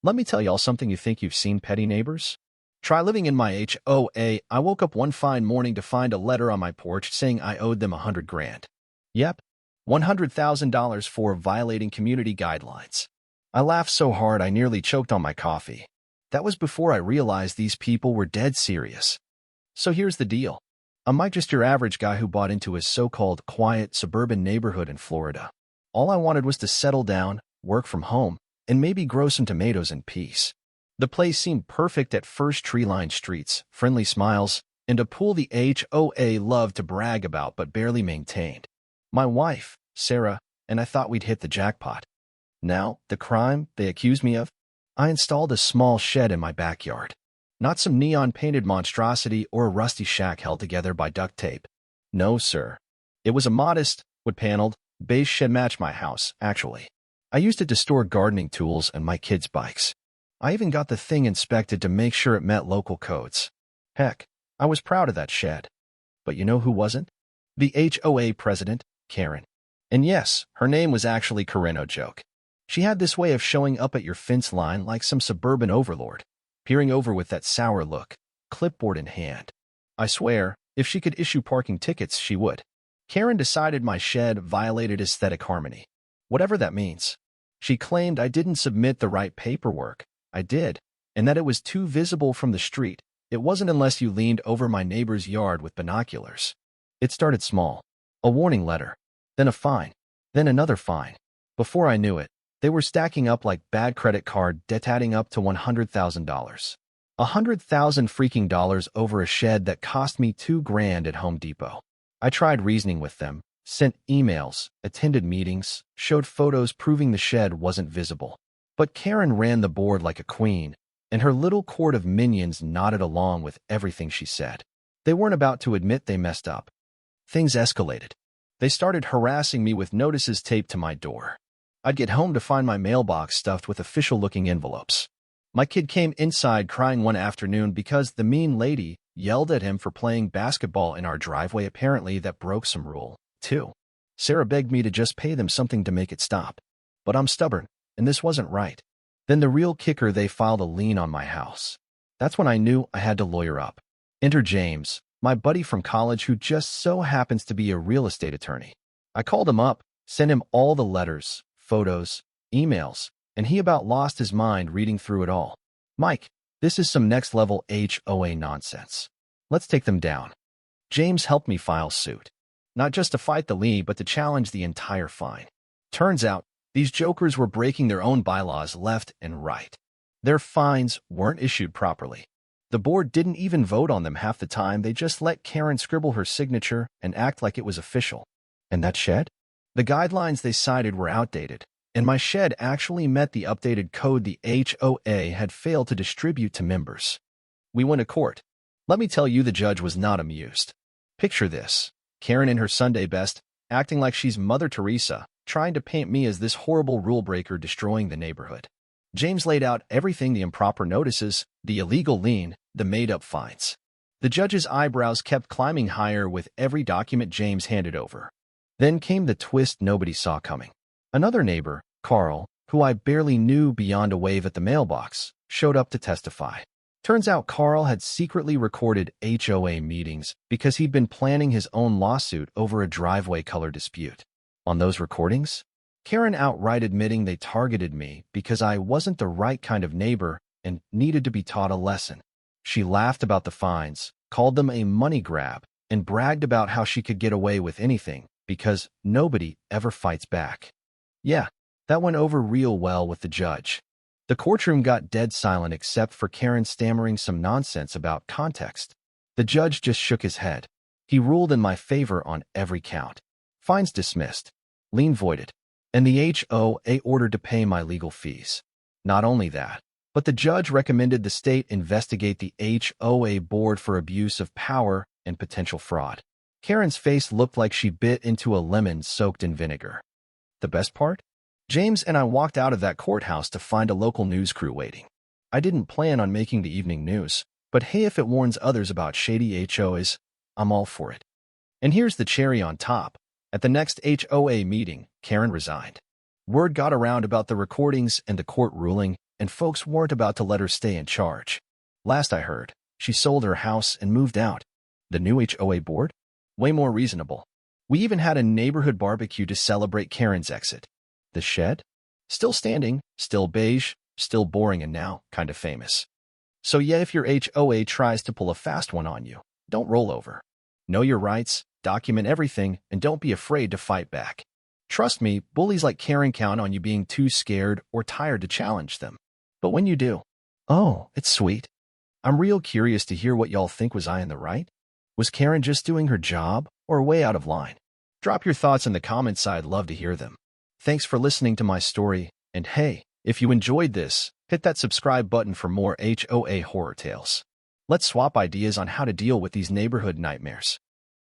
Let me tell y'all something you think you've seen, petty neighbors. Try living in my HOA. I woke up one fine morning to find a letter on my porch saying I owed them 100 grand. Yep, $100,000 for violating community guidelines. I laughed so hard I nearly choked on my coffee. That was before I realized these people were dead serious. So here's the deal. I'm not just your average guy who bought into a so-called quiet suburban neighborhood in Florida. All I wanted was to settle down, work from home, and maybe grow some tomatoes in peace. The place seemed perfect at first: tree-lined streets, friendly smiles, and a pool the HOA loved to brag about but barely maintained. My wife, Sarah, and I thought we'd hit the jackpot. Now, the crime they accused me of? I installed a small shed in my backyard. Not some neon-painted monstrosity or a rusty shack held together by duct tape. No, sir. It was a modest, wood-paneled, beige shed. Matched my house, actually. I used it to store gardening tools and my kids' bikes. I even got the thing inspected to make sure it met local codes. Heck, I was proud of that shed. But you know who wasn't? The HOA president, Karen. And yes, her name was actually Karen. No joke. She had this way of showing up at your fence line like some suburban overlord, peering over with that sour look, clipboard in hand. I swear, if she could issue parking tickets, she would. Karen decided my shed violated aesthetic harmony. Whatever that means. She claimed I didn't submit the right paperwork. I did, and that it was too visible from the street. It wasn't unless you leaned over my neighbor's yard with binoculars. It started small. A warning letter. Then a fine. Then another fine. Before I knew it, they were stacking up like bad credit card debt, adding up to $100,000. $100,000 freaking dollars over a shed that cost me $2 grand at Home Depot. I tried reasoning with them, sent emails, attended meetings, showed photos proving the shed wasn't visible. But Karen ran the board like a queen, and her little court of minions nodded along with everything she said. They weren't about to admit they messed up. Things escalated. They started harassing me with notices taped to my door. I'd get home to find my mailbox stuffed with official-looking envelopes. My kid came inside crying one afternoon because the mean lady yelled at him for playing basketball in our driveway. Apparently, that broke some rule, too. Sarah begged me to just pay them something to make it stop. But I'm stubborn, and this wasn't right. Then the real kicker: they filed a lien on my house. That's when I knew I had to lawyer up. Enter James, my buddy from college who just so happens to be a real estate attorney. I called him up, sent him all the letters, photos, emails, and he about lost his mind reading through it all. Mike, this is some next-level HOA nonsense. Let's take them down. James helped me file suit. Not just to fight the lien, but to challenge the entire fine. Turns out, these jokers were breaking their own bylaws left and right. Their fines weren't issued properly. The board didn't even vote on them half the time. They just let Karen scribble her signature and act like it was official. And that shed? The guidelines they cited were outdated, and my shed actually met the updated code the HOA had failed to distribute to members. We went to court. Let me tell you, the judge was not amused. Picture this: Karen in her Sunday best, acting like she's Mother Teresa, trying to paint me as this horrible rule breaker destroying the neighborhood. James laid out everything: the improper notices, the illegal lien, the made-up fines. The judge's eyebrows kept climbing higher with every document James handed over. Then came the twist nobody saw coming. Another neighbor, Carl, who I barely knew beyond a wave at the mailbox, showed up to testify. Turns out Carl had secretly recorded HOA meetings because he'd been planning his own lawsuit over a driveway color dispute. On those recordings, Karen outright admitting they targeted me because I wasn't the right kind of neighbor and needed to be taught a lesson. She laughed about the fines, called them a money grab, and bragged about how she could get away with anything because nobody ever fights back. Yeah, that went over real well with the judge. The courtroom got dead silent except for Karen stammering some nonsense about context. The judge just shook his head. He ruled in my favor on every count. Fines dismissed, lien voided, and the HOA ordered to pay my legal fees. Not only that, but the judge recommended the state investigate the HOA board for abuse of power and potential fraud. Karen's face looked like she bit into a lemon soaked in vinegar. The best part? James and I walked out of that courthouse to find a local news crew waiting. I didn't plan on making the evening news, but hey, if it warns others about shady HOAs, I'm all for it. And here's the cherry on top. At the next HOA meeting, Karen resigned. Word got around about the recordings and the court ruling, and folks weren't about to let her stay in charge. Last I heard, she sold her house and moved out. The new HOA board? Way more reasonable. We even had a neighborhood barbecue to celebrate Karen's exit. The shed? Still standing, still beige, still boring, and now kind of famous. So yeah, if your HOA tries to pull a fast one on you, don't roll over. Know your rights, document everything, and don't be afraid to fight back. Trust me, bullies like Karen count on you being too scared or tired to challenge them. But when you do, oh, it's sweet. I'm real curious to hear what y'all think. Was I in the right? Was Karen just doing her job or way out of line? Drop your thoughts in the comments. I'd love to hear them. Thanks for listening to my story, and hey, if you enjoyed this, hit that subscribe button for more HOA horror tales. Let's swap ideas on how to deal with these neighborhood nightmares.